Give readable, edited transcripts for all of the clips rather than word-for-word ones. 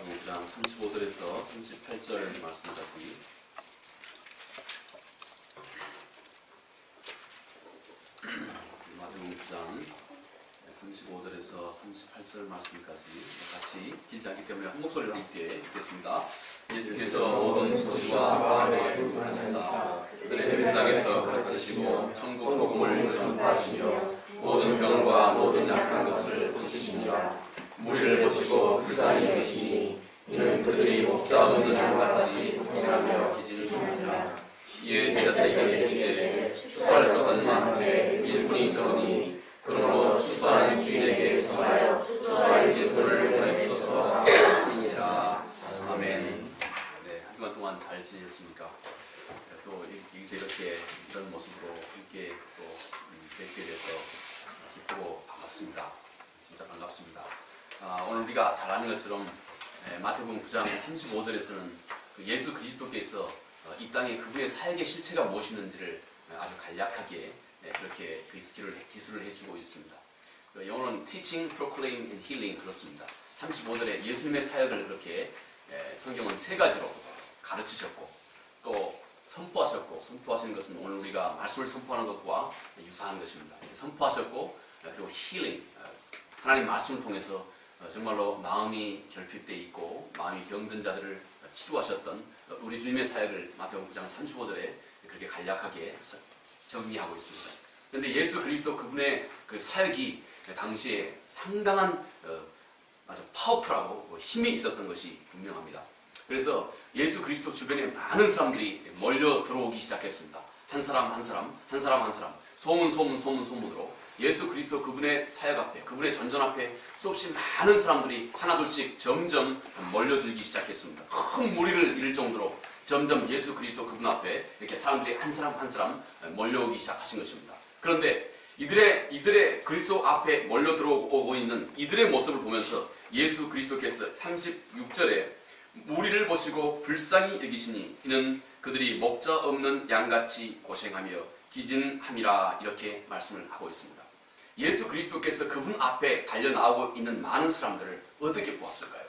마태복음 9장 35절에서 38절 말씀까지 마태복음 9장 35절에서 38절 말씀까지 같이 길지 않기 때문에 한 목소리로 함께 읽겠습니다. 예수께서 모든 소시와 마음에 하사 그들의 땅에서 가르치시고 천국 복음을 전파하시며 모든 병과 모든 약한 것을 고치시니라. 무리를 보시고 불쌍히 여기시니 이는 그들이 목자 없는 양같이 고생하며 기진하니라. 이에 제자들에게 이르시되 추수할 것은 많되 일꾼이 적으니 그러므로 추수하는 주인에게 전하여 추수할 일꾼을 보내주소서 하시니라. 아멘. 네, 한 주간 동안 잘 지내셨습니까? 또 여기서 이렇게 이런 모습으로 함께 또 뵙게 돼서 기쁘고 반갑습니다. 진짜 반갑습니다. 오늘 우리가 잘 아는 것처럼 마태복음 9장 35절에서는 예수 그리스도께서 이 땅에 그분의 사역의 실체가 무엇이었는지를 아주 간략하게 그렇게 기술을 해주고 있습니다. 영어로는 Teaching, Proclaim and Healing 그렇습니다. 35절에 예수님의 사역을 그렇게 성경은 세 가지로 가르치셨고 또 선포하셨고, 선포하시는 것은 오늘 우리가 말씀을 선포하는 것과 유사한 것입니다. 선포하셨고 그리고 힐링, 하나님 말씀을 통해서 정말로 마음이 결핍되어 있고 마음이 병든 자들을 치료하셨던 우리 주님의 사역을 마태복음 9장 35절에 그렇게 간략하게 정리하고 있습니다. 그런데 예수 그리스도 그분의 그 사역이 당시에 상당한 아주 파워풀하고 힘이 있었던 것이 분명합니다. 그래서 예수 그리스도 주변에 많은 사람들이 몰려 들어오기 시작했습니다. 한 사람, 소문으로 예수 그리스도 그분의 사역 앞에, 그분의 전전 앞에 수없이 많은 사람들이 하나둘씩 점점 몰려들기 시작했습니다. 큰 무리를 이룰 정도로 점점 예수 그리스도 그분 앞에 이렇게 사람들이 한 사람 몰려오기 시작하신 것입니다. 그런데 이들의 그리스도 앞에 몰려 들어오고 있는 이들의 모습을 보면서 예수 그리스도께서 36절에 무리를 보시고 불쌍히 여기시니 이는 그들이 목자 없는 양같이 고생하며 기진함이라 이렇게 말씀을 하고 있습니다. 예수 그리스도께서 그분 앞에 달려나오고 있는 많은 사람들을 어떻게 보았을까요?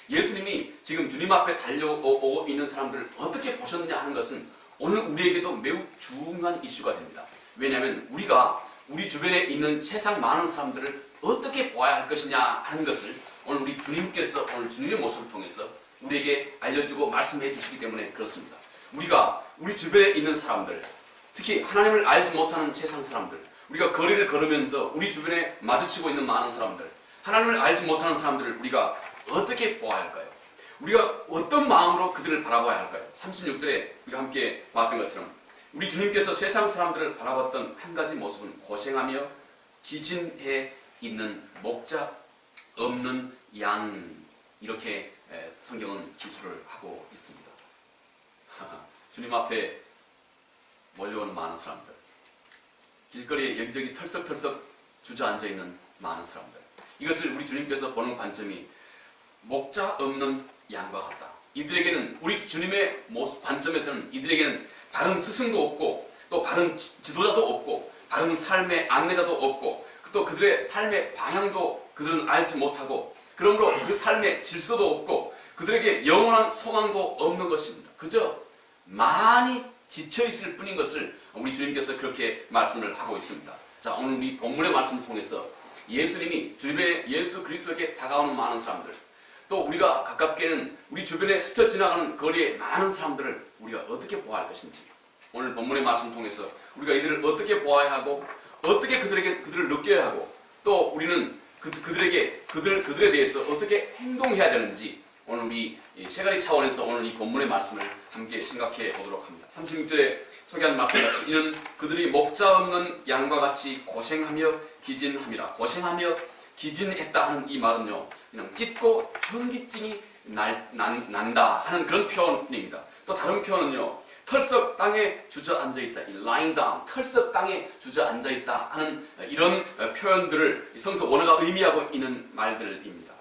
예수님이 지금 주님 앞에 달려오고 있는 사람들을 어떻게 보셨느냐 하는 것은 오늘 우리에게도 매우 중요한 이슈가 됩니다. 왜냐하면 우리가 우리 주변에 있는 세상 많은 사람들을 어떻게 보아야 할 것이냐 하는 것을 오늘 우리 주님께서 오늘 주님의 모습을 통해서 우리에게 알려주고 말씀해 주시기 때문에 그렇습니다. 우리가 우리 주변에 있는 사람들, 특히 하나님을 알지 못하는 세상 사람들, 우리가 거리를 걸으면서 우리 주변에 마주치고 있는 많은 사람들, 하나님을 알지 못하는 사람들을 우리가 어떻게 보아야 할까요? 우리가 어떤 마음으로 그들을 바라봐야 할까요? 36절에 우리가 함께 봤던 것처럼 우리 주님께서 세상 사람들을 바라봤던 한 가지 모습은 고생하며 기진해 있는 목자 없는 양, 이렇게 성경은 기술을 하고 있습니다. 주님 앞에 몰려오는 많은 사람들, 길거리에 여기저기 털썩털썩 주저앉아 있는 많은 사람들, 이것을 우리 주님께서 보는 관점이 목자 없는 양과 같다. 이들에게는 우리 주님의 관점에서는 이들에게는 다른 스승도 없고 또 다른 지도자도 없고 다른 삶의 안내자도 없고 또 그들의 삶의 방향도 그들은 알지 못하고 그러므로 그 삶의 질서도 없고 그들에게 영원한 소망도 없는 것입니다. 그저 많이 지쳐있을 뿐인 것을 우리 주님께서 그렇게 말씀을 하고 있습니다. 자, 오늘 우리 본문의 말씀을 통해서 예수님이 주님의 예수 그리스도에게 다가오는 많은 사람들, 또 우리가 가깝게는 우리 주변에 스쳐 지나가는 거리에 많은 사람들을 우리가 어떻게 보아야 할 것인지 오늘 본문의 말씀을 통해서 우리가 이들을 어떻게 보아야 하고 어떻게 그들을 느껴야 하고 또 우리는 그들에 대해서 어떻게 행동해야 되는지 오늘 우리 세가지 차원에서 오늘 이 본문의 말씀을 함께 생각해 보도록 합니다. 36절에 소개한 말씀같이 이는 그들이 목자 없는 양과 같이 고생하며 기진함이라. 고생하며 기진했다 하는 이 말은요, 그냥 찢고 현기증이 난다 하는 그런 표현입니다. 또 다른 표현은요, 털썩 땅에 주저앉아있다, lying down, 털썩 땅에 주저앉아있다 하는 이런 표현들을 성서 원어가 의미하고 있는 말들입니다.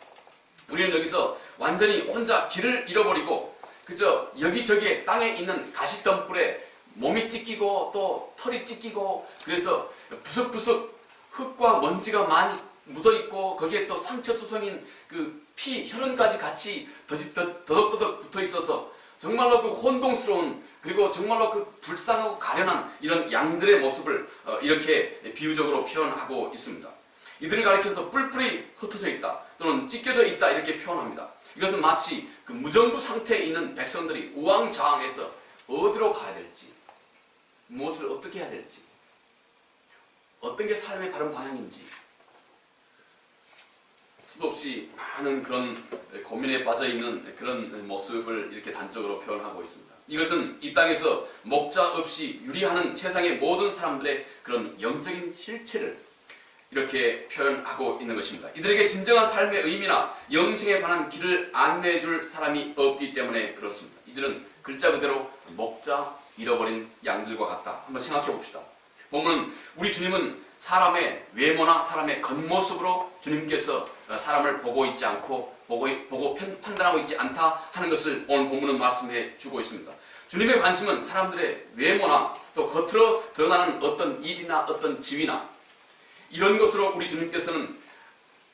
우리는 여기서 완전히 혼자 길을 잃어버리고 그저 여기저기에 땅에 있는 가시덤불에 몸이 찢기고 또 털이 찢기고 그래서 부석부석 흙과 먼지가 많이 묻어있고 거기에 또 상처수성인 그 피, 혈흔까지 같이 더덕더덕 붙어있어서 정말로 그 혼동스러운, 그리고 정말로 그 불쌍하고 가련한 이런 양들의 모습을 이렇게 비유적으로 표현하고 있습니다. 이들을 가리켜서 뿔뿔이 흩어져 있다 또는 찢겨져 있다 이렇게 표현합니다. 이것은 마치 그 무정부 상태에 있는 백성들이 우왕좌왕해서 어디로 가야 될지, 무엇을 어떻게 해야 될지, 어떤 게 삶의 바른 방향인지 수도 없이 많은 그런 고민에 빠져있는 그런 모습을 이렇게 단적으로 표현하고 있습니다. 이것은 이 땅에서 목자 없이 유리하는 세상의 모든 사람들의 그런 영적인 실체를 이렇게 표현하고 있는 것입니다. 이들에게 진정한 삶의 의미나 영생에 관한 길을 안내해 줄 사람이 없기 때문에 그렇습니다. 이들은 글자 그대로 목자 잃어버린 양들과 같다. 한번 생각해 봅시다. 보면 우리 주님은 사람의 외모나 사람의 겉모습으로 주님께서 사람을 보고 있지 않고 보고 판단하고 있지 않다 하는 것을 오늘 본문은 말씀해 주고 있습니다. 주님의 관심은 사람들의 외모나 또 겉으로 드러나는 어떤 일이나 어떤 지위나 이런 것으로 우리 주님께서는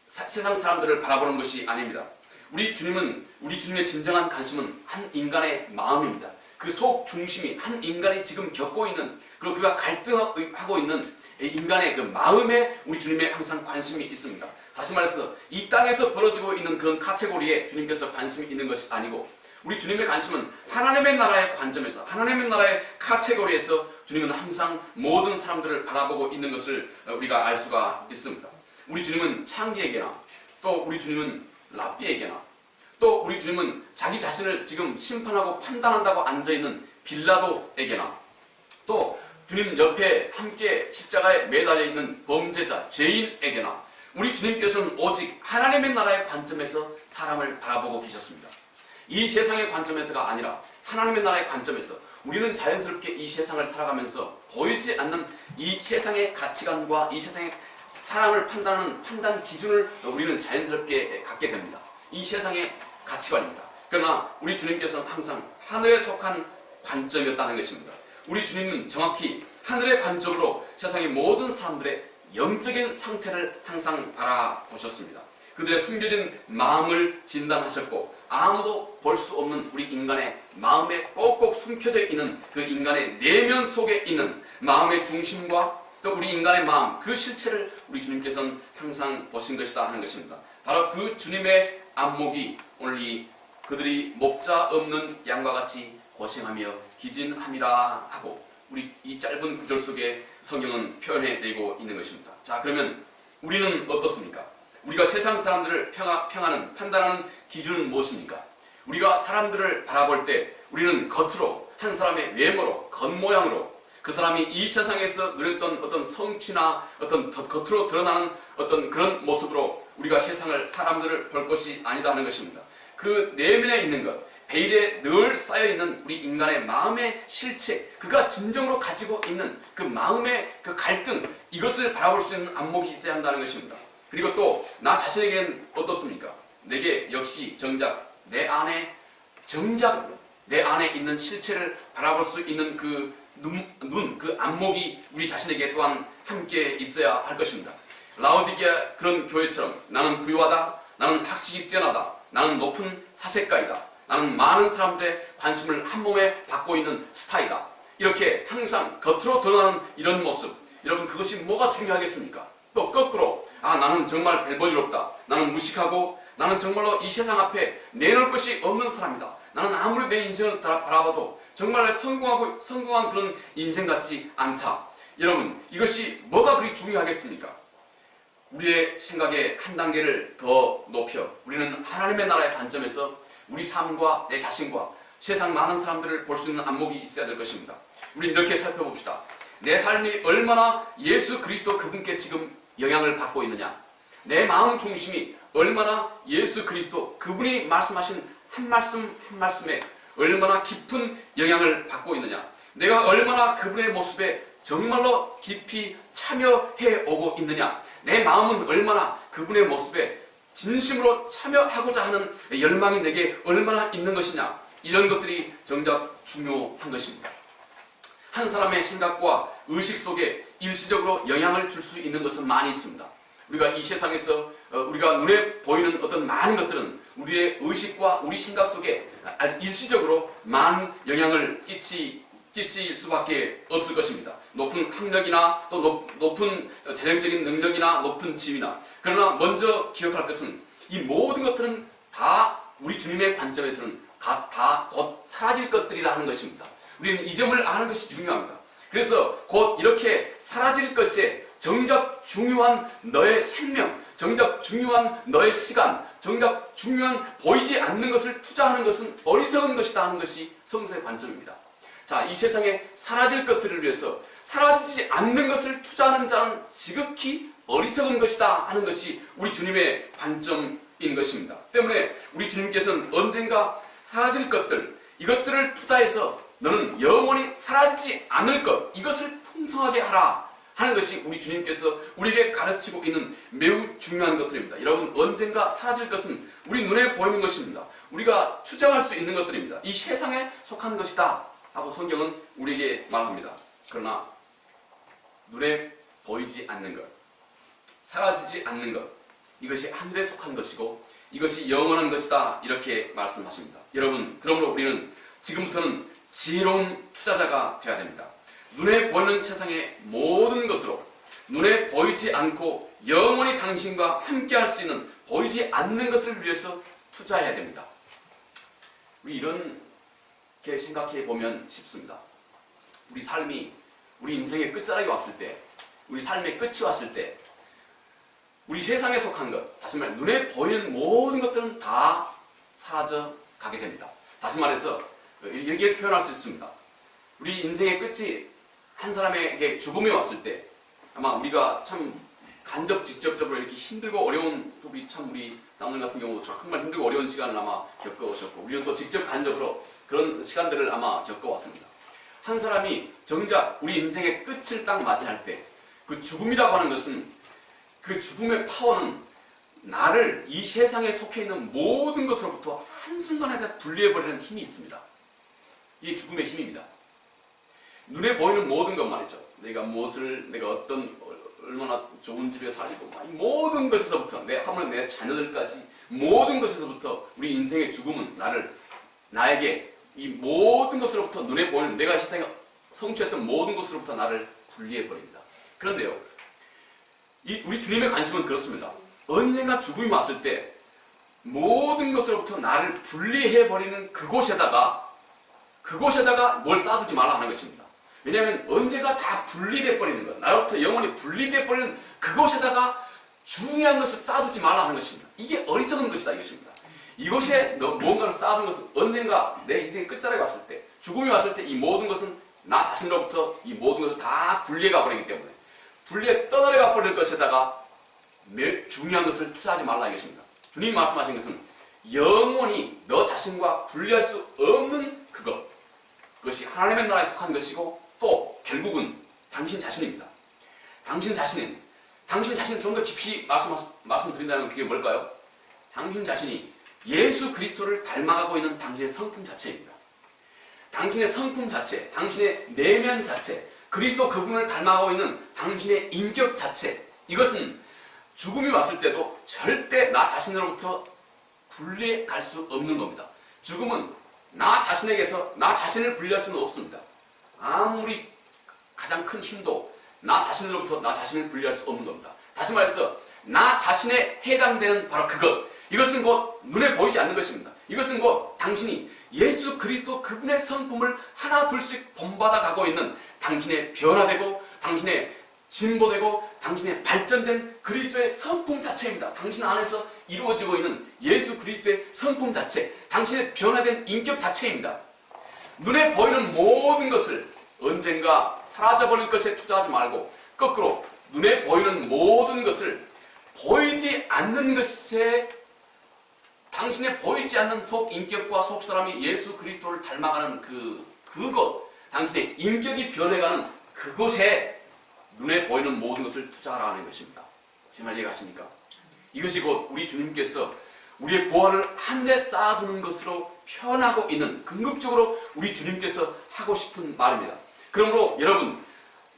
세상 사람들을 바라보는 것이 아닙니다. 우리 주님의 진정한 관심은 한 인간의 마음입니다. 그 속 중심이 한 인간이 지금 겪고 있는, 그리고 그가 갈등하고 있는 인간의 그 마음에 우리 주님의 항상 관심이 있습니다. 다시 말해서 이 땅에서 벌어지고 있는 그런 카테고리에 주님께서 관심이 있는 것이 아니고, 우리 주님의 관심은 하나님의 나라의 관점에서, 하나님의 나라의 카테고리에서 주님은 항상 모든 사람들을 바라보고 있는 것을 우리가 알 수가 있습니다. 우리 주님은 창기에게나, 또 우리 주님은 랍비에게나, 또 우리 주님은 자기 자신을 지금 심판하고 판단한다고 앉아있는 빌라도에게나, 또 주님 옆에 함께 십자가에 매달려 있는 범죄자, 죄인에게나 우리 주님께서는 오직 하나님의 나라의 관점에서 사람을 바라보고 계셨습니다. 이 세상의 관점에서가 아니라 하나님의 나라의 관점에서 우리는 자연스럽게 이 세상을 살아가면서 보이지 않는 이 세상의 가치관과 이 세상의 사람을 판단하는 판단 기준을 우리는 자연스럽게 갖게 됩니다. 이 세상의 가치관입니다. 그러나 우리 주님께서는 항상 하늘에 속한 관점이었다는 것입니다. 우리 주님은 정확히 하늘의 관점으로 세상의 모든 사람들의 영적인 상태를 항상 바라보셨습니다. 그들의 숨겨진 마음을 진단하셨고, 아무도 볼 수 없는 우리 인간의 마음에 꼭꼭 숨겨져 있는 그 인간의 내면 속에 있는 마음의 중심과 또 우리 인간의 마음, 그 실체를 우리 주님께서는 항상 보신 것이다 하는 것입니다. 바로 그 주님의 안목이 오늘 그들이 목자 없는 양과 같이 고생하며 기진함이라 하고, 우리 이 짧은 구절 속에 성경은 표현해내고 있는 것입니다. 자, 그러면 우리는 어떻습니까? 우리가 세상 사람들을 평하는, 판단하는 기준은 무엇입니까? 우리가 사람들을 바라볼 때 우리는 겉으로, 한 사람의 외모로, 겉모양으로, 그 사람이 이 세상에서 누렸던 어떤 성취나 어떤 겉으로 드러나는 어떤 그런 모습으로 우리가 사람들을 볼 것이 아니다 하는 것입니다. 그 내면에 있는 것, 베일에 늘 쌓여있는 우리 인간의 마음의 실체, 그가 진정으로 가지고 있는 그 마음의 그 갈등, 이것을 바라볼 수 있는 안목이 있어야 한다는 것입니다. 그리고 또 나 자신에겐 어떻습니까? 내게 역시 정작 내 안에 있는 실체를 바라볼 수 있는 그 그 안목이 우리 자신에게 또한 함께 있어야 할 것입니다. 라오디게아 그런 교회처럼 나는 부유하다, 나는 학식이 뛰어나다, 나는 높은 사색가이다, 나는 많은 사람들의 관심을 한 몸에 받고 있는 스타이다, 이렇게 항상 겉으로 드러나는 이런 모습, 여러분 그것이 뭐가 중요하겠습니까? 또 거꾸로 나는 정말 별볼일없다, 나는 무식하고 나는 정말로 이 세상 앞에 내놓을 것이 없는 사람이다, 나는 아무리 내 인생을 바라봐도 정말 성공한 그런 인생 같지 않다. 여러분 이것이 뭐가 그리 중요하겠습니까? 우리의 생각의 한 단계를 더 높여 우리는 하나님의 나라의 관점에서 우리 삶과 내 자신과 세상 많은 사람들을 볼 수 있는 안목이 있어야 될 것입니다. 우리는 이렇게 살펴봅시다. 내 삶이 얼마나 예수 그리스도 그분께 지금 영향을 받고 있느냐, 내 마음 중심이 얼마나 예수 그리스도 그분이 말씀하신 한 말씀 한 말씀에 얼마나 깊은 영향을 받고 있느냐, 내가 얼마나 그분의 모습에 정말로 깊이 참여해 오고 있느냐, 내 마음은 얼마나 그분의 모습에 진심으로 참여하고자 하는 열망이 내게 얼마나 있는 것이냐, 이런 것들이 정작 중요한 것입니다. 한 사람의 생각과 의식 속에 일시적으로 영향을 줄 수 있는 것은 많이 있습니다. 우리가 이 세상에서 우리가 눈에 보이는 어떤 많은 것들은 우리의 의식과 우리 생각 속에 일시적으로 많은 영향을 끼칠 수밖에 없을 것입니다. 높은 학력이나 또 높은 재능적인 능력이나 높은 지위나, 그러나 먼저 기억할 것은 이 모든 것들은 다 우리 주님의 관점에서는 다 곧 사라질 것들이다 하는 것입니다. 우리는 이 점을 아는 것이 중요합니다. 그래서 곧 이렇게 사라질 것에 정작 중요한 너의 생명, 정작 중요한 너의 시간, 정작 중요한 보이지 않는 것을 투자하는 것은 어리석은 것이다 하는 것이 성서의 관점입니다. 자, 이 세상에 사라질 것들을 위해서 사라지지 않는 것을 투자하는 자는 지극히 어리석은 것이다 하는 것이 우리 주님의 관점인 것입니다. 때문에 우리 주님께서는 언젠가 사라질 것들, 이것들을 투자해서 너는 영원히 사라지지 않을 것, 이것을 풍성하게 하라 하는 것이 우리 주님께서 우리에게 가르치고 있는 매우 중요한 것들입니다. 여러분, 언젠가 사라질 것은 우리 눈에 보이는 것입니다. 우리가 추정할 수 있는 것들입니다. 이 세상에 속한 것이다 하고 성경은 우리에게 말합니다. 그러나 눈에 보이지 않는 것, 사라지지 않는 것, 이것이 하늘에 속한 것이고 이것이 영원한 것이다, 이렇게 말씀하십니다. 여러분, 그러므로 우리는 지금부터는 지혜로운 투자자가 되어야 됩니다. 눈에 보이는 세상의 모든 것으로 눈에 보이지 않고 영원히 당신과 함께 할 수 있는 보이지 않는 것을 위해서 투자해야 됩니다. 우리 이렇게 생각해 보면 쉽습니다. 우리 삶이, 우리 인생의 끝자락에 왔을 때, 우리 삶의 끝이 왔을 때, 우리 세상에 속한 것, 다시 말해 눈에 보이는 모든 것들은 다 사라져 가게 됩니다. 다시 말해서 이렇게 표현할 수 있습니다. 우리 인생의 끝이 한 사람에게 죽음이 왔을 때, 아마 우리가 참 직접적으로 이렇게 힘들고 어려운, 우리 장로님 같은 경우도 정말 힘들고 어려운 시간을 아마 겪어오셨고, 우리는 또 직접 간접으로 그런 시간들을 아마 겪어왔습니다. 한 사람이 정작 우리 인생의 끝을 딱 맞이할 때, 그 죽음이라고 하는 것은, 그 죽음의 파워는 나를 이 세상에 속해 있는 모든 것으로부터 한순간에 다 분리해버리는 힘이 있습니다. 이게 죽음의 힘입니다. 눈에 보이는 모든 것 말이죠. 내가 얼마나 좋은 집에 살고, 이 모든 것에서부터, 하물며 내 자녀들까지, 모든 것에서부터 우리 인생의 죽음은 나에게 이 모든 것으로부터, 눈에 보이는 내가 세상에 성취했던 모든 것으로부터 나를 분리해버립니다. 그런데요, 우리 주님의 관심은 그렇습니다. 언젠가 죽음이 왔을 때 모든 것으로부터 나를 분리해버리는 그곳에다가 뭘 쌓아두지 말라 하는 것입니다. 왜냐하면 언제가 다 분리돼 버리는 것, 나로부터 영원히 분리돼 버리는 그곳에다가 중요한 것을 쌓아두지 말라 하는 것입니다. 이게 어리석은 것이다, 이것입니다. 이곳에 뭔가를 쌓아둔 것은 언젠가 내 인생의 끝자락에 왔을 때, 죽음이 왔을 때 이 모든 것은 나 자신으로부터 이 모든 것을 다 분리해가 버리기 때문에, 분리해 떠나려가 버릴 것에다가 중요한 것을 투자하지 말라 이것입니다. 주님이 말씀하신 것은 영원히 너 자신과 분리할 수 없는 그것이 하나님의 나라에 속한 것이고, 또 결국은 당신 자신입니다. 당신 자신을 좀 더 깊이 말씀드린다면 그게 뭘까요? 당신 자신이 예수 그리스도를 닮아가고 있는 당신의 성품 자체입니다. 당신의 성품 자체, 당신의 내면 자체, 그리스도 그분을 닮아가고 있는 당신의 인격 자체, 이것은 죽음이 왔을 때도 절대 나 자신으로부터 분리할 수 없는 겁니다. 죽음은 나 자신에게서 나 자신을 분리할 수는 없습니다. 아무리 가장 큰 힘도 나 자신으로부터 나 자신을 분리할 수 없는 겁니다. 다시 말해서 나 자신에 해당되는 바로 이것은 곧 눈에 보이지 않는 것입니다. 이것은 곧 당신이 예수 그리스도 그분의 성품을 하나 둘씩 본받아 가고 있는 당신의 변화되고 당신의 진보되고 당신의 발전된 그리스도의 성품 자체입니다. 당신 안에서 이루어지고 있는 예수 그리스도의 성품 자체, 당신의 변화된 인격 자체입니다. 눈에 보이는 모든 것을 언젠가 사라져버릴 것에 투자하지 말고, 거꾸로 눈에 보이는 모든 것을 보이지 않는 것에, 당신의 보이지 않는 속인격과 속사람이 예수 그리스도를 닮아가는 그곳, 당신의 인격이 변해가는 그곳에 눈에 보이는 모든 것을 투자하라 하는 것입니다. 제 말 이해가십니까? 이것이 곧 우리 주님께서 우리의 보화를 하늘에 쌓아두는 것으로 표현하고 있는, 궁극적으로 우리 주님께서 하고 싶은 말입니다. 그러므로 여러분,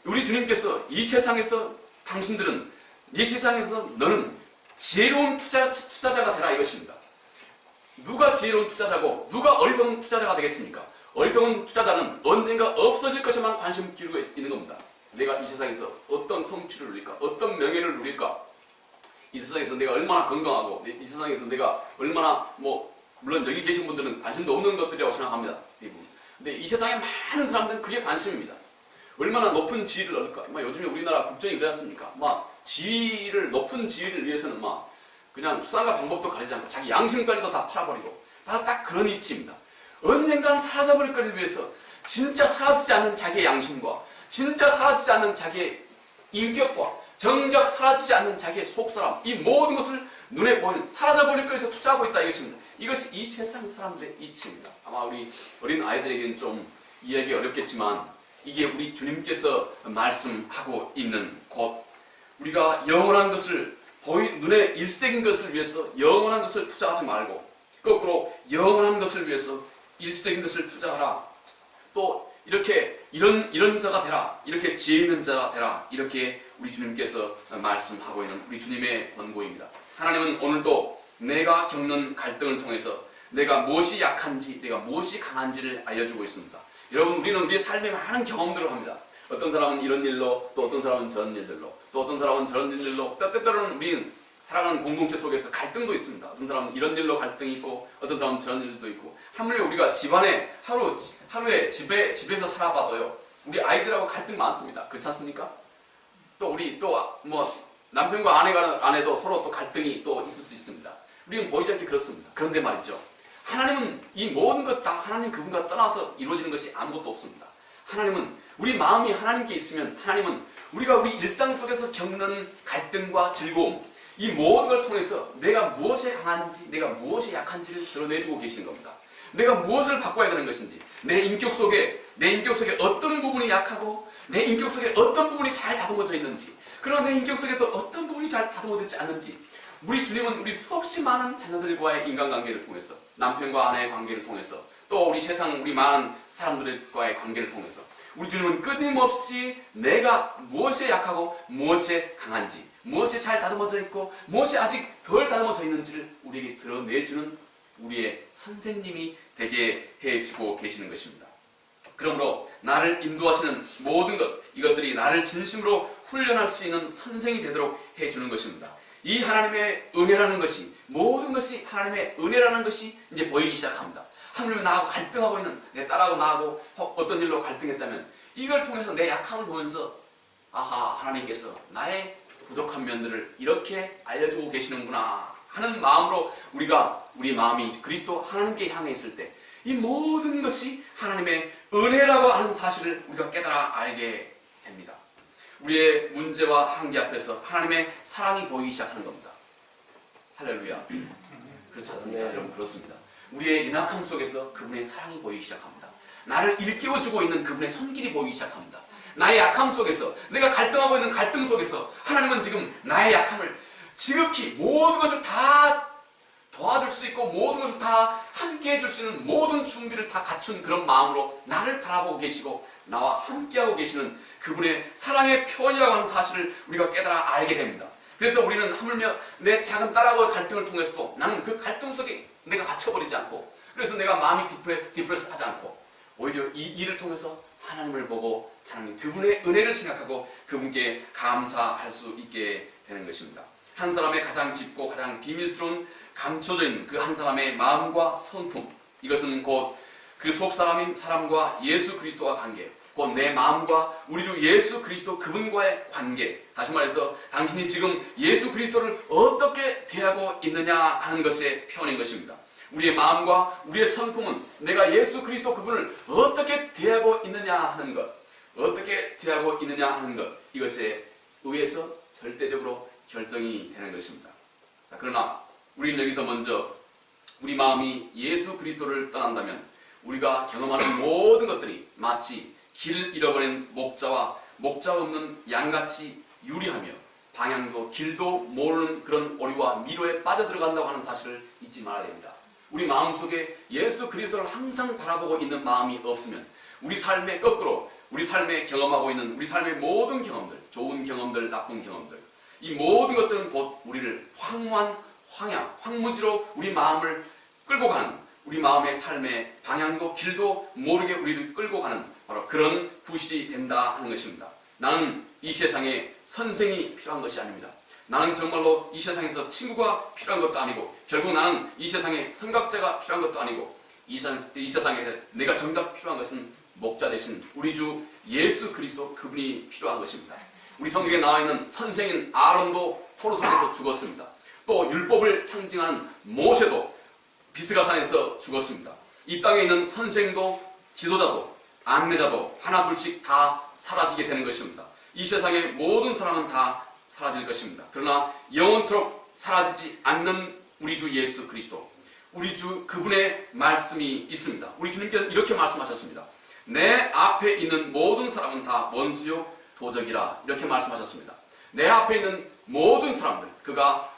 우리 주님께서 이 세상에서 당신들은 이 세상에서 너는 지혜로운 투자자가 되라 이것입니다. 누가 지혜로운 투자자고 누가 어리석은 투자자가 되겠습니까? 어리석은 투자자는 언젠가 없어질 것에만 관심 기울고 있는 겁니다. 내가 이 세상에서 어떤 성취를 누릴까? 어떤 명예를 누릴까? 이 세상에서 내가 얼마나 건강하고 이 세상에서 내가 얼마나 물론 여기 계신 분들은 관심도 없는 것들이라고 생각합니다. 대부분. 근데 이 세상에 많은 사람들은 그게 관심입니다. 얼마나 높은 지위를 얻을까? 요즘에 우리나라 국정이 그렇지 않습니까? 높은 지위를 위해서는 그냥 수단과 방법도 가리지 않고 자기 양심까지도 다 팔아버리고 바로 딱 그런 이치입니다. 언젠간 사라져버릴 것을 위해서 진짜 사라지지 않는 자기의 양심과 진짜 사라지지 않는 자기의 인격과 정작 사라지지 않는 자기의 속사람, 이 모든 것을 눈에 보이는 사라져버릴 것에서 투자하고 있다 이것입니다. 이것이 이 세상 사람들의 이치입니다. 아마 우리 어린 아이들에게는 좀 이해하기 어렵겠지만 이게 우리 주님께서 말씀하고 있는 곧 우리가 영원한 것을 눈에 일색인 것을 위해서 영원한 것을 투자하지 말고 거꾸로 영원한 것을 위해서 일시적인 것을 투자하라. 또 이렇게 이런 자가 되라. 이렇게 지혜 있는 자가 되라. 이렇게 우리 주님께서 말씀하고 있는 우리 주님의 권고입니다. 하나님은 오늘도 내가 겪는 갈등을 통해서 내가 무엇이 약한지 내가 무엇이 강한지를 알려주고 있습니다. 여러분 우리는 우리의 삶에 많은 경험들을 합니다. 어떤 사람은 이런 일로 또 어떤 사람은 저런 일들로 또 어떤 사람은 저런 일들로 때때로는 우리는 살아가는 공동체 속에서 갈등도 있습니다. 어떤 사람은 이런 일로 갈등이 있고 어떤 사람은 저런 일도 있고 하물며 우리가 집안에 하루에 집에서 살아봐도요 우리 아이들하고 갈등 많습니다. 그렇지 않습니까? 또 우리 남편과 아내도 서로 또 갈등이 또 있을 수 있습니다. 우리는 보이지 않게 그렇습니다. 그런데 말이죠. 하나님은 이 모든 것 다 하나님 그분과 떠나서 이루어지는 것이 아무것도 없습니다. 하나님은 우리 마음이 하나님께 있으면 하나님은 우리가 우리 일상 속에서 겪는 갈등과 즐거움 이 모든 걸 통해서 내가 무엇에 강한지 내가 무엇에 약한지를 드러내주고 계시는 겁니다. 내가 무엇을 바꿔야 되는 것인지 내 인격 속에 어떤 부분이 약하고 내 인격 속에 어떤 부분이 잘 다듬어져 있는지 그러나 내 인격 속에 또 어떤 부분이 잘 다듬어지지 않는지 우리 주님은 우리 수없이 많은 자녀들과의 인간관계를 통해서 남편과 아내의 관계를 통해서 또 우리 세상 우리 많은 사람들과의 관계를 통해서 우리 주님은 끊임없이 내가 무엇에 약하고 무엇에 강한지 무엇이 잘 다듬어져 있고 무엇이 아직 덜 다듬어져 있는지를 우리에게 드러내주는 우리의 선생님이 되게 해주고 계시는 것입니다. 그러므로 나를 인도하시는 모든 이것들이 나를 진심으로 훈련할 수 있는 선생이 되도록 해주는 것입니다. 이 하나님의 은혜라는 것이 모든 것이 하나님의 은혜라는 것이 이제 보이기 시작합니다. 하나님이 나하고 갈등하고 있는 내 딸하고 나하고 어떤 일로 갈등했다면 이걸 통해서 내 약함을 보면서 아하 하나님께서 나의 부족한 면들을 이렇게 알려주고 계시는구나 하는 마음으로 우리 마음이 그리스도 하나님께 향해 있을 때 이 모든 것이 하나님의 은혜라고 하는 사실을 우리가 깨달아 알게 됩니다. 우리의 문제와 한계 앞에서 하나님의 사랑이 보이기 시작하는 겁니다. 할렐루야. 그렇지 않습니까? 여러분 그렇습니다. 우리의 연약함 속에서 그분의 사랑이 보이기 시작합니다. 나를 일깨워주고 있는 그분의 손길이 보이기 시작합니다. 나의 약함 속에서 내가 갈등하고 있는 갈등 속에서 하나님은 지금 나의 약함을 지극히 모든 것을 다 도와줄 수 있고 모든 것을 다 함께 해줄 수 있는 모든 준비를 다 갖춘 그런 마음으로 나를 바라보고 계시고 나와 함께하고 계시는 그분의 사랑의 표현이라고 하는 사실을 우리가 깨달아 알게 됩니다. 그래서 우리는 하물며 내 작은 딸하고의 갈등을 통해서도 나는 그 갈등 속에 내가 갇혀버리지 않고 그래서 내가 마음이 디프레스 하지 않고 오히려 이 일을 통해서 하나님을 보고 하나님 그분의 은혜를 생각하고 그분께 감사할 수 있게 되는 것입니다. 한 사람의 가장 깊고 가장 비밀스러운 감춰져 있는 그 한 사람의 마음과 성품 이것은 곧 그 속사람인 사람과 예수 그리스도와 관계 곧 내 마음과 우리 주 예수 그리스도 그분과의 관계 다시 말해서 당신이 지금 예수 그리스도를 어떻게 대하고 있느냐 하는 것의 표현인 것입니다. 우리의 마음과 우리의 성품은 내가 예수 그리스도 그분을 어떻게 대하고 있느냐 하는 것 어떻게 대하고 있느냐 하는 것 이것에 의해서 절대적으로 결정이 되는 것입니다. 자, 그러나 우리는 여기서 먼저 우리 마음이 예수 그리스도를 떠난다면 우리가 경험하는 모든 것들이 마치 길 잃어버린 목자와 목자 없는 양같이 유리하며 방향도 길도 모르는 그런 오리와 미로에 빠져들어간다고 하는 사실을 잊지 말아야 됩니다. 우리 마음속에 예수 그리스도를 항상 바라보고 있는 마음이 없으면 우리 삶에 거꾸로 우리 삶에 경험하고 있는 우리 삶의 모든 경험들 좋은 경험들 나쁜 경험들 이 모든 것들은 곧 우리를 황무한 황야, 황무지로 우리 마음을 끌고 가는, 우리 마음의 삶의 방향도 길도 모르게 우리를 끌고 가는 바로 그런 구실이 된다 하는 것입니다. 나는 이 세상에 선생이 필요한 것이 아닙니다. 나는 정말로 이 세상에서 친구가 필요한 것도 아니고, 결국 나는 이 세상에 선각자가 필요한 것도 아니고, 이 세상에 내가 정작 필요한 것은 목자 대신 우리 주 예수 그리스도, 그분이 필요한 것입니다. 우리 성경에 나와 있는 선생인 아론도 포로산에서 죽었습니다. 또 율법을 상징하는 모세도 비스가산에서 죽었습니다. 이 땅에 있는 선생도 지도자도 안내자도 하나 둘씩 다 사라지게 되는 것입니다. 이 세상의 모든 사람은 다 사라질 것입니다. 그러나 영원토록 사라지지 않는 우리 주 예수 그리스도, 우리 주 그분의 말씀이 있습니다. 우리 주님께서 이렇게 말씀하셨습니다. 내 앞에 있는 모든 사람은 다 원수요 도적이라, 이렇게 말씀하셨습니다. 내 앞에 있는 모든 사람들, 그가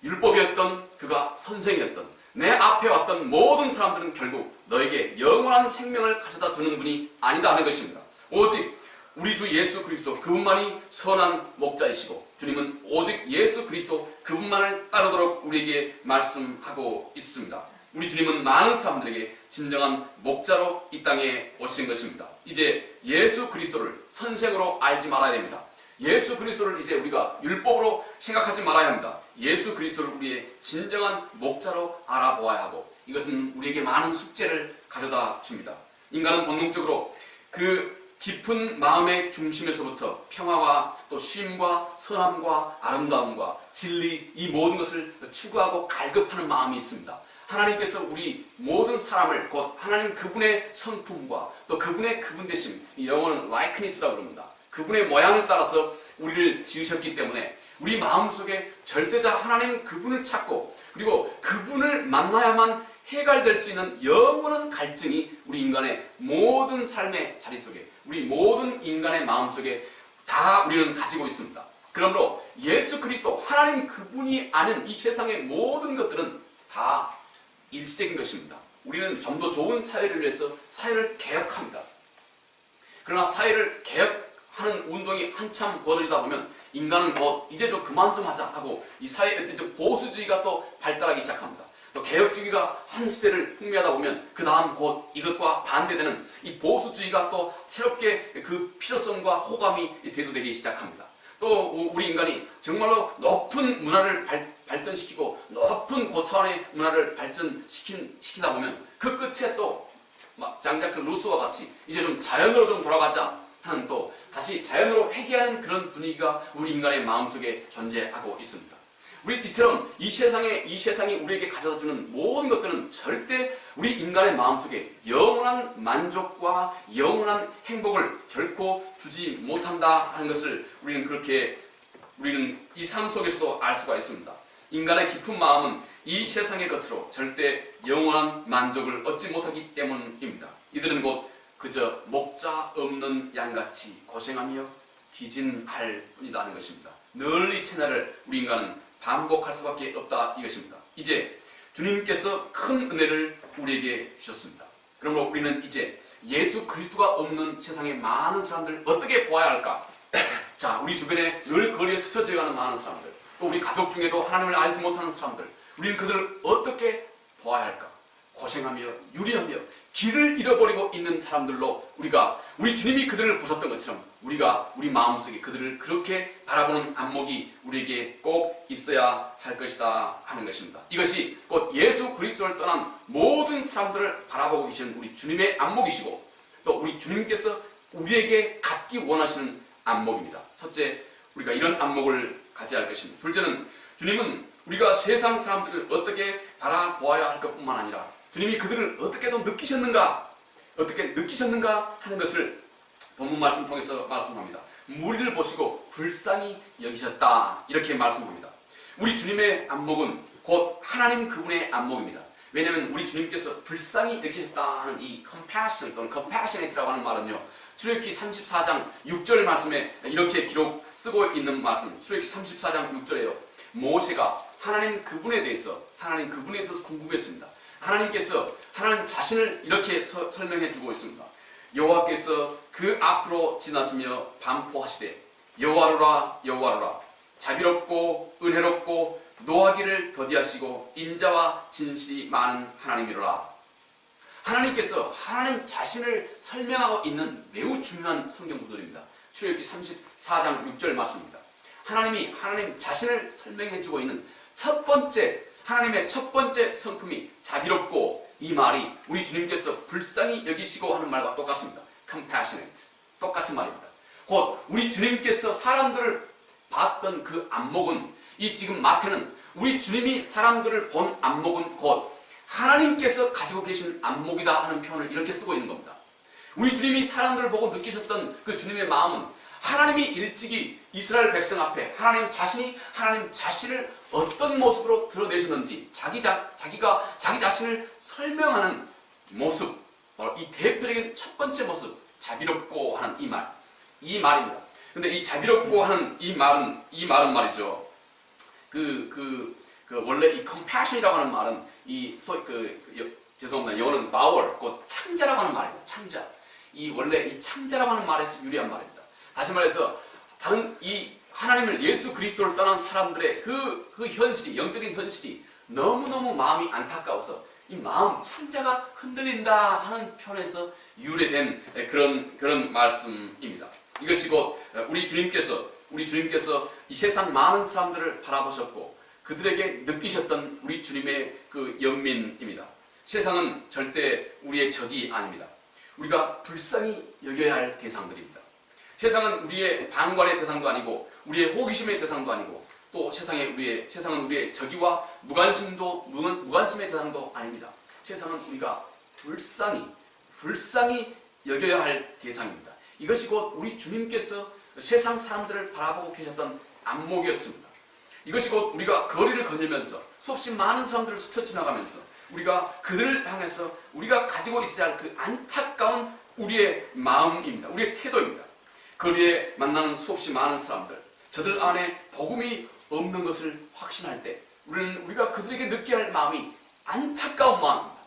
율법이었던, 그가 선생이었던, 내 앞에 왔던 모든 사람들은 결국 너에게 영원한 생명을 가져다 주는 분이 아니다 하는 것입니다. 오직 우리 주 예수 그리스도, 그분만이 선한 목자이시고, 주님은 오직 예수 그리스도 그분만을 따르도록 우리에게 말씀하고 있습니다. 우리 주님은 많은 사람들에게 진정한 목자로 이 땅에 오신 것입니다. 이제 예수 그리스도를 선생으로 알지 말아야 됩니다. 예수 그리스도를 이제 우리가 율법으로 생각하지 말아야 합니다. 예수 그리스도를 우리의 진정한 목자로 알아보아야 하고, 이것은 우리에게 많은 숙제를 가져다 줍니다. 인간은 본능적으로 그 깊은 마음의 중심에서부터 평화와 또 쉼과 선함과 아름다움과 진리, 이 모든 것을 추구하고 갈급하는 마음이 있습니다. 하나님께서 우리 모든 사람을 곧 하나님 그분의 성품과 또 그분의 그분 되심, 이 영어는 likenes스라고 그럽니다. 그분의 모양을 따라서 우리를 지으셨기 때문에 우리 마음속에 절대자 하나님 그분을 찾고, 그리고 그분을 만나야만 해결될 수 있는 영원한 갈증이 우리 인간의 모든 삶의 자리 속에, 우리 모든 인간의 마음속에 다 우리는 가지고 있습니다. 그러므로 예수 그리스도 하나님 그분이 아는 이 세상의 모든 것들은 다 일시적인 것입니다. 우리는 좀 더 좋은 사회를 위해서 사회를 개혁합니다. 그러나 사회를 개혁하는 운동이 한참 벌어지다 보면 인간은 이제 좀 그만 좀 하자 하고 이 사회의 보수주의가 또 발달하기 시작합니다. 또 개혁주의가 한 시대를 풍미하다 보면 그 다음 곧 이것과 반대되는 이 보수주의가 또 새롭게 그 필요성과 호감이 대두되기 시작합니다. 또 우리 인간이 정말로 높은 문화를 발전시키고 높은 고차원의 문화를 발전시키다 보면 그 끝에 또 장자크 루소와 같이 이제 좀 자연으로 좀 돌아가자 하는, 또 다시 자연으로 회귀하는 그런 분위기가 우리 인간의 마음속에 존재하고 있습니다. 이처럼 이 세상이 우리에게 가져다주는 모든 것들은 절대 우리 인간의 마음속에 영원한 만족과 영원한 행복을 결코 주지 못한다 하는 것을 우리는 이 삶 속에서도 알 수가 있습니다. 인간의 깊은 마음은 이 세상의 것으로 절대 영원한 만족을 얻지 못하기 때문입니다. 이들은 곧 그저 목자 없는 양같이 고생하며 기진할 뿐이다 하는 것입니다. 늘 이 채널을 우리 인간은 반복할 수밖에 없다 이것입니다. 이제 주님께서 큰 은혜를 우리에게 주셨습니다. 그러므로 우리는 이제 예수 그리스도가 없는 세상의 많은 사람들 어떻게 보아야 할까? 자, 우리 주변에 늘 거리에 스쳐 지나가는 많은 사람들, 또 우리 가족 중에도 하나님을 알지 못하는 사람들, 우리는 그들을 어떻게 보아야 할까? 고생하며 유리하며 길을 잃어버리고 있는 사람들로 우리 주님이 그들을 보셨던 것처럼 우리가 우리 마음속에 그들을 그렇게 바라보는 안목이 우리에게 꼭 있어야 할 것이다 하는 것입니다. 이것이 곧 예수 그리스도를 떠난 모든 사람들을 바라보고 계시는 우리 주님의 안목이시고, 또 우리 주님께서 우리에게 갖기 원하시는 안목입니다. 첫째, 우리가 이런 안목을 가져야 할 것입니다. 둘째는 주님은 우리가 세상 사람들을 어떻게 바라보아야 할 것뿐만 아니라 주님이 그들을 어떻게도 느끼셨는가 하는 것을 본문 말씀 통해서 말씀합니다. 무리를 보시고 불쌍히 여기셨다, 이렇게 말씀합니다. 우리 주님의 안목은 곧 하나님 그분의 안목입니다. 왜냐하면 우리 주님께서 불쌍히 여기셨다 하는 이 compassion 또는 compassionate라고 하는 말은요, 출애굽기 34장 6절 말씀에 이렇게 쓰고 있는 말씀, 출애굽기 34장 6절에요. 모세가 하나님 그분에 대해서 궁금했습니다. 하나님께서 하나님 자신을 이렇게 설명해 주고 있습니다. 여호와께서 그 앞으로 지나서며 반포하시되 여호와로라 자비롭고 은혜롭고 노하기를 더디하시고 인자와 진실이 많은 하나님이로라. 하나님께서 하나님 자신을 설명하고 있는 매우 중요한 성경 구절입니다. 출애굽기 34장 6절 말씀입니다. 하나님이 하나님 자신을 설명해주고 있는 첫 번째, 하나님의 첫 번째 성품이 자비롭고, 이 말이 우리 주님께서 불쌍히 여기시고 하는 말과 똑같습니다. compassionate. 똑같은 말입니다. 곧 우리 주님께서 사람들을 봤던 그 안목은, 이 지금 마태는 우리 주님이 사람들을 본 안목은 곧 하나님께서 가지고 계신 안목이다 하는 표현을 이렇게 쓰고 있는 겁니다. 우리 주님이 사람들을 보고 느끼셨던 그 주님의 마음은 하나님이 일찍이 이스라엘 백성 앞에 하나님 자신을 어떤 모습으로 드러내셨는지 자기가 자기 자신을 설명하는 모습, 바로 이 대표적인 첫 번째 모습, 자비롭고 하는 이 말입니다. 근데 이 자비롭고 하는 이 말은 말이죠. 원래 이 compassion이라고 하는 말은 죄송합니다. 영어는 power, 곧 창자라고 하는 말입니다. 창자. 원래 이 창자라고 하는 말에서 유래한 말입니다. 다시 말해서 이 하나님을, 예수 그리스도를 떠난 사람들의 그 현실이, 영적인 현실이 너무너무 마음이 안타까워서 이 마음 창자가 흔들린다 하는 표현에서 유래된 그런 말씀입니다. 이것이 곧 우리 주님께서 이 세상 많은 사람들을 바라보셨고 그들에게 느끼셨던 우리 주님의 그 연민입니다. 세상은 절대 우리의 적이 아닙니다. 우리가 불쌍히 여겨야 할 대상들입니다. 세상은 우리의 방관의 대상도 아니고 우리의 호기심의 대상도 아니고 또 세상은 우리의 적이와 무관심의 대상도 아닙니다. 세상은 우리가 불쌍히 여겨야 할 대상입니다. 이것이 곧 우리 주님께서 세상 사람들을 바라보고 계셨던 안목이었습니다. 이것이 곧 우리가 거리를 거닐면서 수없이 많은 사람들을 스쳐 지나가면서 우리가 그들을 향해서 우리가 가지고 있어야 할 그 안타까운 우리의 마음입니다. 우리의 태도입니다. 거리에 만나는 수없이 많은 사람들, 저들 안에 복음이 없는 것을 확신할 때 우리가 그들에게 느껴야 할 마음이 안타까운 마음입니다.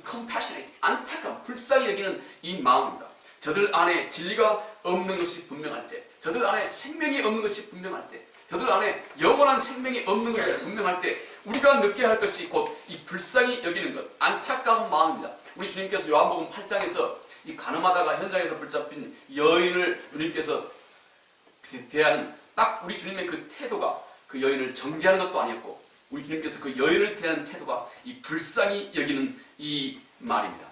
compassionate, 안타까운, 불쌍히 여기는 이 마음입니다. 저들 안에 진리가 없는 것이 분명할 때, 저들 안에 생명이 없는 것이 분명할 때, 저들 안에 영원한 생명이 없는 것이 분명할 때 우리가 느껴야 할 것이 곧 이 불쌍히 여기는 것, 안타까운 마음입니다. 우리 주님께서 요한복음 8장에서 이 가늠하다가 현장에서 붙잡힌 여인을 주님께서 대하는 딱 우리 주님의 그 태도가 그 여인을 정죄하는 것도 아니었고 우리 주님께서 그 여인을 대하는 태도가 이 불쌍히 여기는 이 말입니다.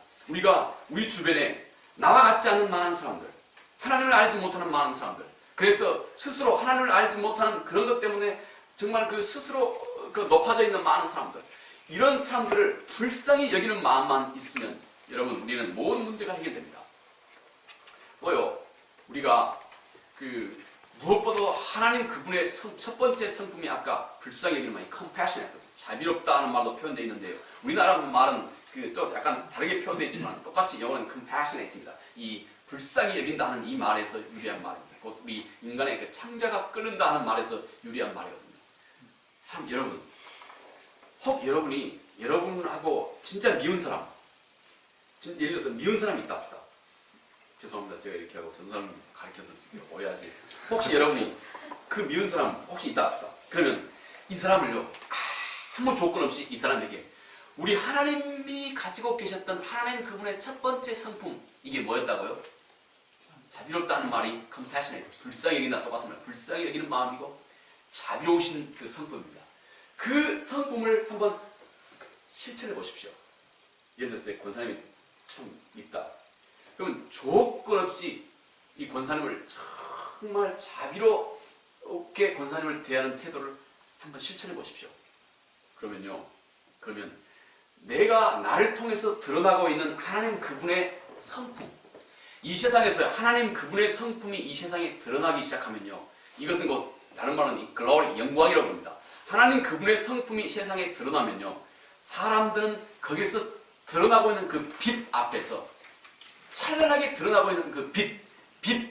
우리 주변에 나와 같지 않은 많은 사람들, 하나님을 알지 못하는 많은 사람들, 그래서 스스로 하나님을 알지 못하는 그런 것 때문에 정말 스스로 높아져 있는 많은 사람들, 이런 사람들을 불쌍히 여기는 마음만 있으면 여러분 우리는 모든 문제가 해결됩니다. 또요, 우리가 무엇보다 하나님 그분의 첫 번째 성품이 아까 불쌍히 여기는 마음이 compassionate, 자비롭다 하는 말로 표현되어 있는데요. 우리나라 말은 또 약간 다르게 표현되어 있지만 똑같이 영어는 compassionate입니다. 이 불쌍히 여긴다는 이 말에서 유래한 말입니다. 곧 우리 인간의 그 창자가 끓는다 하는 말에서 유래한 말이거든요. 여러분, 혹 여러분하고 진짜 미운 사람, 예를 들어서 미운 사람이 있다 합시다. 죄송합니다. 제가 이렇게 하고 전 사람 가르쳐서 오해하지. 혹시 여러분이 그 미운 사람 혹시 있다 합시다. 그러면 이 사람을요, 아무 조건 없이 이 사람에게 우리 하나님이 가지고 계셨던 하나님 그분의 첫 번째 성품, 이게 뭐였다고요? 자비롭다는 말이 compassionate, 불쌍히 여긴다 똑같은 말, 불쌍히 여기는 마음이고 자비로우신 그 성품입니다. 그 성품을 한번 실천해 보십시오. 예를 들어서 권사님이 참 있다. 그러면 조건 없이 이 권사님을 정말 자비롭게 권사님을 대하는 태도를 한번 실천해 보십시오. 그러면 내가 나를 통해서 드러나고 있는 하나님 그분의 성품, 이 세상에서 하나님 그분의 성품이 이 세상에 드러나기 시작하면요, 이것은 곧 다른 말로는 이 글로리, 영광이라고 합니다. 하나님 그분의 성품이 세상에 드러나면요, 사람들은 거기서 드러나고 있는 그 빛 앞에서, 찬란하게 드러나고 있는 그 빛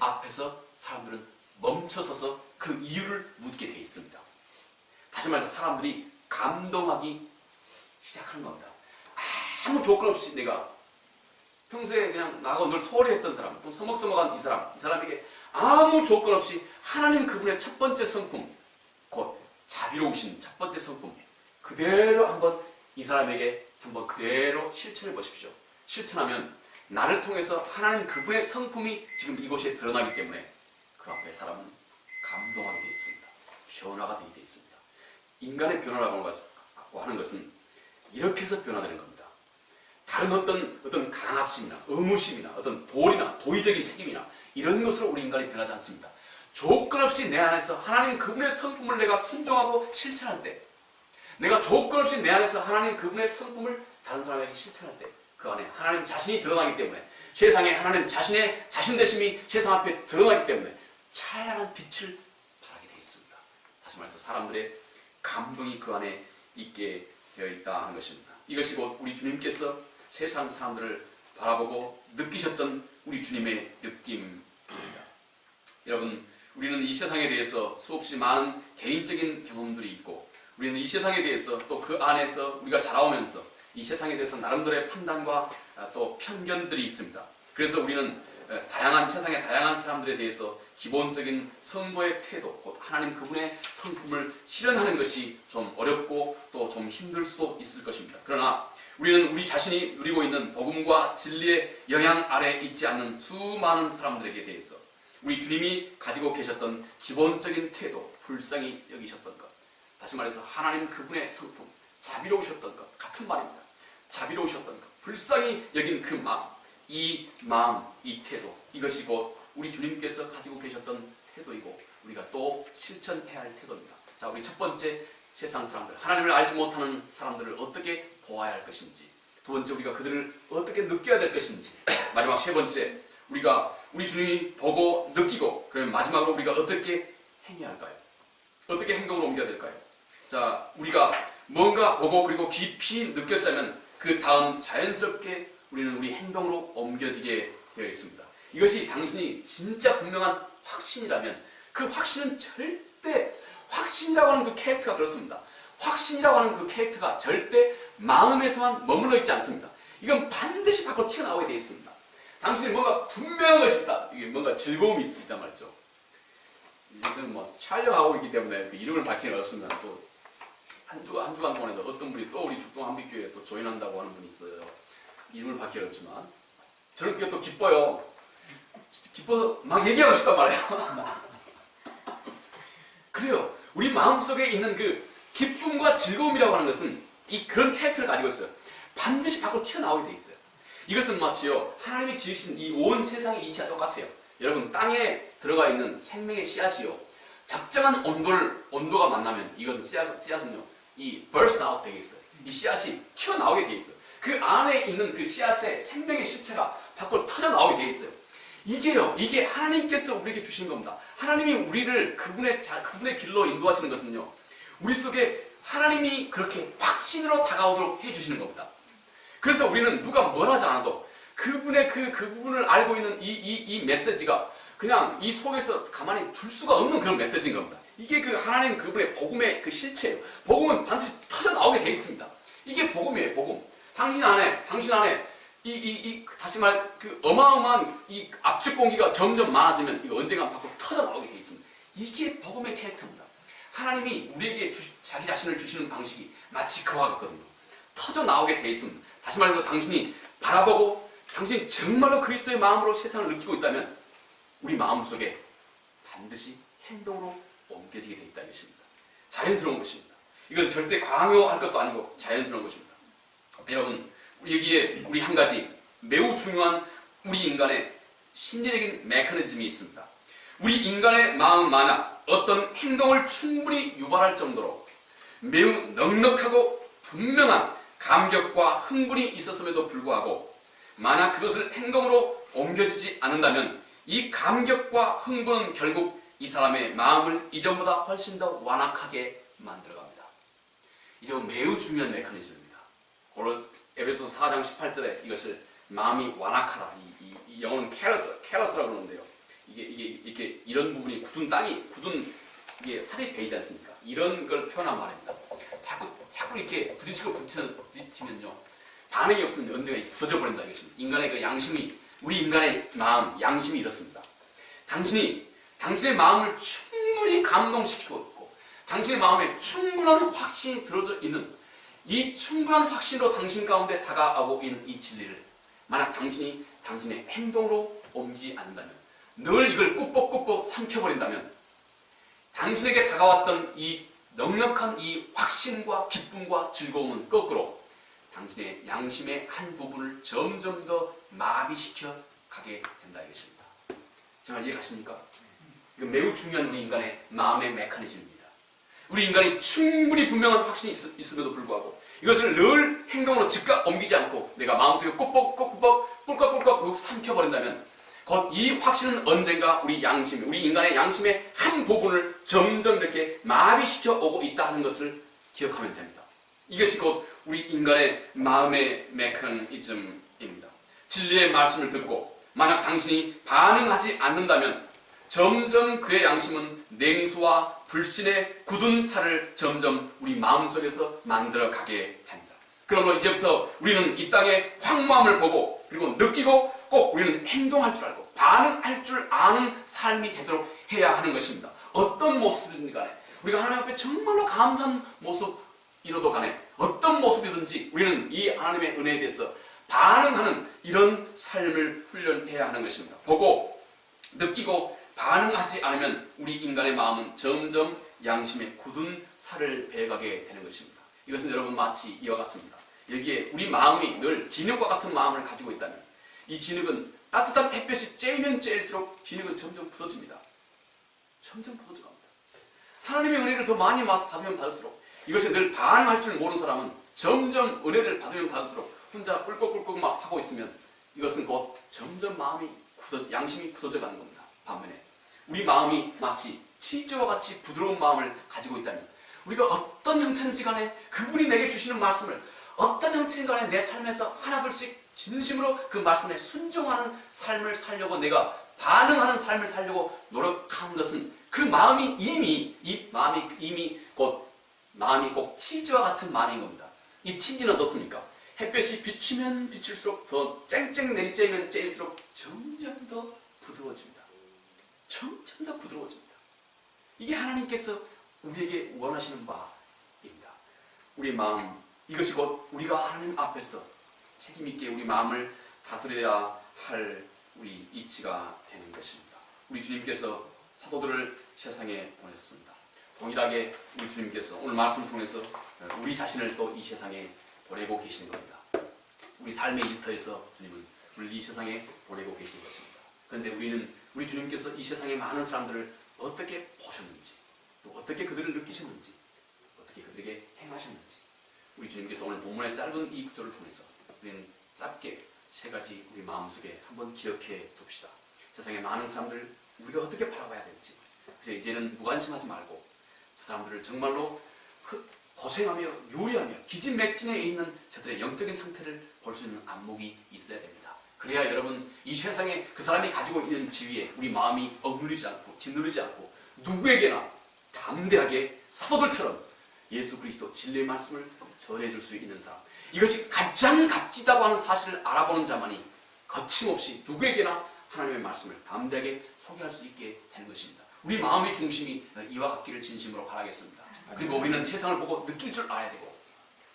앞에서 사람들은 멈춰서서 그 이유를 묻게 되어 있습니다. 다시 말해서 사람들이 감동하기 시작하는 겁니다. 아무 조건 없이 내가 평소에 그냥 나하고 늘 소홀히 했던 사람, 또 서먹서먹한 이 사람에게 아무 조건 없이 하나님 그분의 첫 번째 성품, 곧 자비로우신 첫 번째 성품 그대로 한번 이 사람에게 한번 그대로 실천해 보십시오. 실천하면 나를 통해서 하나님 그분의 성품이 지금 이곳에 드러나기 때문에 그 앞에 사람은 감동하게 되어 있습니다. 변화가 되어 있습니다. 인간의 변화라고 하는 것은 이렇게 해서 변화되는 겁니다. 다른 어떤 강압심이나 의무심이나 어떤 도리나 도의적인 책임이나 이런 것으로 우리 인간이 변하지 않습니다. 조건 없이 내 안에서 하나님 그분의 성품을 내가 순종하고 실천할 때, 내가 조건 없이 내 안에서 하나님 그분의 성품을 다른 사람에게 실천할 때 그 안에 하나님 자신이 드러나기 때문에, 세상에 하나님 자신의 자신되심이 세상 앞에 드러나기 때문에 찬란한 빛을 발하게 되어 있습니다. 다시 말해서 사람들의 감동이 그 안에 있게 되어 있다 하는 것입니다. 이것이 곧 우리 주님께서 세상 사람들을 바라보고 느끼셨던 우리 주님의 느낌입니다. 여러분, 우리는 이 세상에 대해서 수없이 많은 개인적인 경험들이 있고, 우리는 이 세상에 대해서 또 그 안에서 우리가 자라오면서 이 세상에 대해서 나름대로의 판단과 또 편견들이 있습니다. 그래서 우리는 세상의 다양한 사람들에 대해서 기본적인 성도의 태도, 곧 하나님 그분의 성품을 실현하는 것이 좀 어렵고 또 좀 힘들 수도 있을 것입니다. 그러나 우리는 우리 자신이 누리고 있는 복음과 진리의 영향 아래 있지 않는 수많은 사람들에게 대해서 우리 주님이 가지고 계셨던 기본적인 태도, 불쌍히 여기셨던 것, 다시 말해서 하나님 그분의 성품, 자비로우셨던 것, 같은 말입니다. 자비로우셨던 것, 불쌍히 여긴 그 마음, 이 태도, 이것이 곧 우리 주님께서 가지고 계셨던 태도이고 우리가 또 실천해야 할 태도입니다. 자, 우리 첫 번째, 세상 사람들, 하나님을 알지 못하는 사람들을 어떻게 보아야 할 것인지, 두 번째, 우리가 그들을 어떻게 느껴야 될 것인지, 마지막 세 번째, 우리가 우리 주님이 보고 느끼고, 그러면 마지막으로 우리가 어떻게 행해야 할까요? 어떻게 행동으로 옮겨야 될까요? 자, 우리가 뭔가 보고 그리고 깊이 느꼈다면 그 다음 자연스럽게 우리는 우리 행동으로 옮겨지게 되어 있습니다. 이것이 당신이 진짜 분명한 확신이라면 그 확신은 절대, 확신이라고 하는 그 캐릭터가 그렇습니다. 확신이라고 하는 그 캐릭터가 절대 마음에서만 머물러 있지 않습니다. 이건 반드시 밖으로 튀어나오게 되어 있습니다. 당신이 뭔가 분명한 것이 있다. 이게 뭔가 즐거움이 있단 말이죠. 이들은 뭐 촬영하고 있기 때문에 그 이름을 밝히는 없으면 또 한 주간 동안에도 어떤 분이 또 우리 죽동 한빛교회에 또 조인한다고 하는 분이 있어요. 이름을 밝히는 없지만 저는 그게 또 기뻐요. 기뻐서 막 얘기하고 싶단 말이에요. 그래요. 우리 마음속에 있는 그 기쁨과 즐거움이라고 하는 것은 그런 캐릭터를 가지고 있어요. 반드시 밖으로 튀어나오게 돼 있어요. 이것은 마치요, 하나님이 지으신 이 온 세상의 이치와 똑같아요. 여러분, 땅에 들어가 있는 생명의 씨앗이요, 적정한 온도가 만나면 이것은 씨앗은요, 이 burst out 되게 있어요. 이 씨앗이 튀어나오게 돼 있어요. 그 안에 있는 그 씨앗의 생명의 실체가 밖으로 터져 나오게 돼 있어요. 이게 하나님께서 우리에게 주신 겁니다. 하나님이 우리를 그분의 길로 인도하시는 것은요, 우리 속에 하나님이 그렇게 확신으로 다가오도록 해주시는 겁니다. 그래서 우리는 누가 뭘 하지 않아도 그분의 그 부분을 알고 있는 이 메시지가 그냥 이 속에서 가만히 둘 수가 없는 그런 메시지인 겁니다. 이게 그 하나님 그분의 복음의 그 실체예요. 복음은 반드시 터져 나오게 되어 있습니다. 이게 복음이에요, 복음. 당신 안에 다시 말 그 어마어마한 이 압축 공기가 점점 많아지면 이거 언젠가 밖으로 터져 나오게 되어 있습니다. 이게 복음의 캐릭터입니다. 하나님이 우리에게 자기 자신을 주시는 방식이 마치 그와 같거든요. 터져 나오게 되어 있습니다. 다시 말해서 당신이 바라보고 당신이 정말로 그리스도의 마음으로 세상을 느끼고 있다면 우리 마음속에 반드시 행동으로 옮겨지게 되어 있다는 것입니다. 자연스러운 것입니다. 이건 절대 강요할 것도 아니고 자연스러운 것입니다. 여러분, 우리 한 가지 매우 중요한 우리 인간의 심리적인 메커니즘이 있습니다. 우리 인간의 마음 만약 어떤 행동을 충분히 유발할 정도로 매우 넉넉하고 분명한 감격과 흥분이 있었음에도 불구하고 만약 그것을 행동으로 옮겨지지 않는다면 이 감격과 흥분은 결국 이 사람의 마음을 이전보다 훨씬 더 완악하게 만들어갑니다. 이제 매우 중요한 메커니즘입니다. 에베소서 4장 18절에 이것을 마음이 완악하다. 이 영어는 careless라고 그러는데요. 이게 이런 부분이 굳은 이게 살이 베이지 않습니까? 이런 걸 표현한 말입니다. 자꾸 이렇게 부딪히면요, 반응이 없으면 언제가 터져버린다 이것입니다. 인간의 그 양심이, 우리 인간의 마음, 양심이 이렇습니다. 당신의 마음을 충분히 감동시키고 있고, 당신의 마음에 충분한 확신이 들어져 있는 이 충분한 확신으로 당신 가운데 다가오고 있는 이 진리를 만약 당신이 당신의 행동으로 옮기지 않는다면, 늘 이걸 꾹뻑꾹뻑 삼켜버린다면 당신에게 다가왔던 이 넉넉한 이 확신과 기쁨과 즐거움은 거꾸로 당신의 양심의 한 부분을 점점 더 마비시켜 가게 된다 이것입니다. 정말 이해가십니까? 이건 매우 중요한 우리 인간의 마음의 메커니즘입니다. 우리 인간이 충분히 분명한 확신이 있음에도 불구하고 이것을 늘 행동으로 즉각 옮기지 않고 내가 마음속에 꾹뻑꾹뻑 꿀꺽꿀꺽 삼켜버린다면 곧 이 확신은 언젠가 우리 양심, 우리 인간의 양심의 한 부분을 점점 이렇게 마비시켜 오고 있다 하는 것을 기억하면 됩니다. 이것이 곧 우리 인간의 마음의 메커니즘입니다. 진리의 말씀을 듣고 만약 당신이 반응하지 않는다면 점점 그의 양심은 냉수와 불신의 굳은 살을 점점 우리 마음속에서 만들어 가게 됩니다. 그러므로 이제부터 우리는 이 땅의 황무함을 보고 그리고 느끼고 꼭 우리는 행동할 줄 알고 반응할 줄 아는 삶이 되도록 해야 하는 것입니다. 어떤 모습이든지 간에 우리가 하나님 앞에 정말로 감사한 모습이라도 간에 어떤 모습이든지 우리는 이 하나님의 은혜에 대해서 반응하는 이런 삶을 훈련해야 하는 것입니다. 보고 느끼고 반응하지 않으면 우리 인간의 마음은 점점 양심의 굳은 살을 배가게 되는 것입니다. 이것은 여러분 마치 이와 같습니다. 여기에 우리 마음이 늘 진흙과 같은 마음을 가지고 있다면 이 진흙은 따뜻한 햇볕이 쬐면 쬐일수록 진흙은 점점 굳어집니다. 점점 굳어져 갑니다. 하나님의 은혜를 더 많이 받으면 받을수록 이것에 늘 반응할 줄 모르는 사람은 점점 은혜를 받으면 받을수록 혼자 꿀꺽꿀꺽 막 하고 있으면 이것은 곧 점점 마음이 양심이 굳어져 가는 겁니다. 반면에 우리 마음이 마치 치즈와 같이 부드러운 마음을 가지고 있다면 우리가 어떤 형태든지 간에 그분이 내게 주시는 말씀을 어떤 형태든 간에 내 삶에서 하나둘씩 진심으로 그 말씀에 순종하는 삶을 살려고 내가 반응하는 삶을 살려고 노력하는 것은 그 마음이 이 마음이 이미 곧 마음이 꼭 치즈와 같은 마음인 겁니다. 이 치즈는 어떻습니까? 햇볕이 비치면 비칠수록 더 쨍쨍 내리쬐면 쬐일수록 점점 더 부드러워집니다. 점점 더 부드러워집니다. 이게 하나님께서 우리에게 원하시는 바입니다. 우리 마음, 이것이 곧 우리가 하나님 앞에서 책임있게 우리 마음을 다스려야 할 우리 이치가 되는 것입니다. 우리 주님께서 사도들을 세상에 보내셨습니다. 동일하게 우리 주님께서 오늘 말씀을 통해서 우리 자신을 또 이 세상에 보내고 계시는 겁니다. 우리 삶의 일터에서 주님은 우리를 이 세상에 보내고 계신 것입니다. 그런데 우리는 우리 주님께서 이 세상의 많은 사람들을 어떻게 보셨는지, 또 어떻게 그들을 느끼셨는지, 어떻게 그들에게 행하셨는지, 우리 주님께서 오늘 본문의 짧은 이 구절을 통해서 우리는 짧게 세 가지 우리 마음속에 한번 기억해 둡시다. 세상의 많은 사람들 우리가 어떻게 바라봐야 될지, 이제는 무관심하지 말고 저 사람들을 정말로 고생하며 요리하며 기진맥진에 있는 저들의 영적인 상태를 볼 수 있는 안목이 있어야 됩니다. 그래야 여러분 이 세상에 그 사람이 가지고 있는 지위에 우리 마음이 억누르지 않고 짓누르지 않고 누구에게나 담대하게 사도들처럼 예수 그리스도 진리의 말씀을 전해줄 수 있는 사람, 이것이 가장 값지다고 하는 사실을 알아보는 자만이 거침없이 누구에게나 하나님의 말씀을 담대하게 소개할 수 있게 되는 것입니다. 우리 마음의 중심이 이와 같기를 진심으로 바라겠습니다. 그리고 우리는 세상을 보고 느낄 줄 알아야 되고,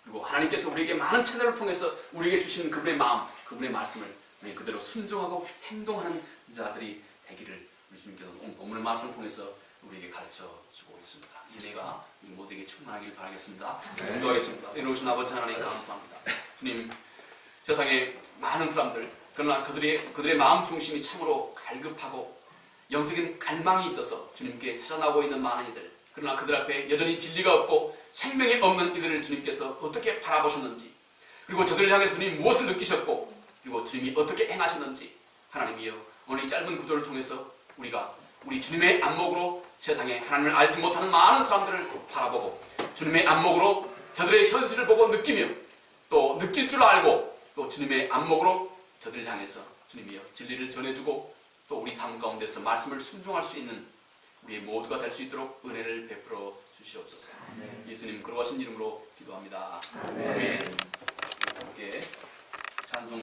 그리고 하나님께서 우리에게 많은 채널을 통해서 우리에게 주시는 그분의 마음, 그분의 말씀을 우리 그대로 순종하고 행동하는 자들이 되기를 우리 주님께서 오늘 말씀을 통해서 우리에게 가르쳐 주고 있습니다. 이 은혜가 우리 모두에게 충만하길 바라겠습니다. 기도하겠습니다. 이로우신 아버지 하나님 감사합니다. 주님, 세상에 많은 사람들, 그러나 그들의 마음 중심이 참으로 갈급하고 영적인 갈망이 있어서 주님께 찾아나오고 있는 많은 이들, 그러나 그들 앞에 여전히 진리가 없고 생명이 없는 이들을 주님께서 어떻게 바라보셨는지, 그리고 저들을 향해서 주님 무엇을 느끼셨고, 그리고 주님이 어떻게 행하셨는지, 하나님이여 오늘 이 짧은 구절을 통해서 우리가 우리 주님의 안목으로 세상에 하나님을 알지 못하는 많은 사람들을 바라보고 주님의 안목으로 저들의 현실을 보고 느끼며 또 느낄 줄 알고 또 주님의 안목으로 저들을 향해서 주님이여 진리를 전해주고 또 우리 삶 가운데서 말씀을 순종할 수 있는 우리 모두가 될 수 있도록 은혜를 베풀어 주시옵소서. 예수님 거룩하신 이름으로 기도합니다. 아멘. 함께 찬송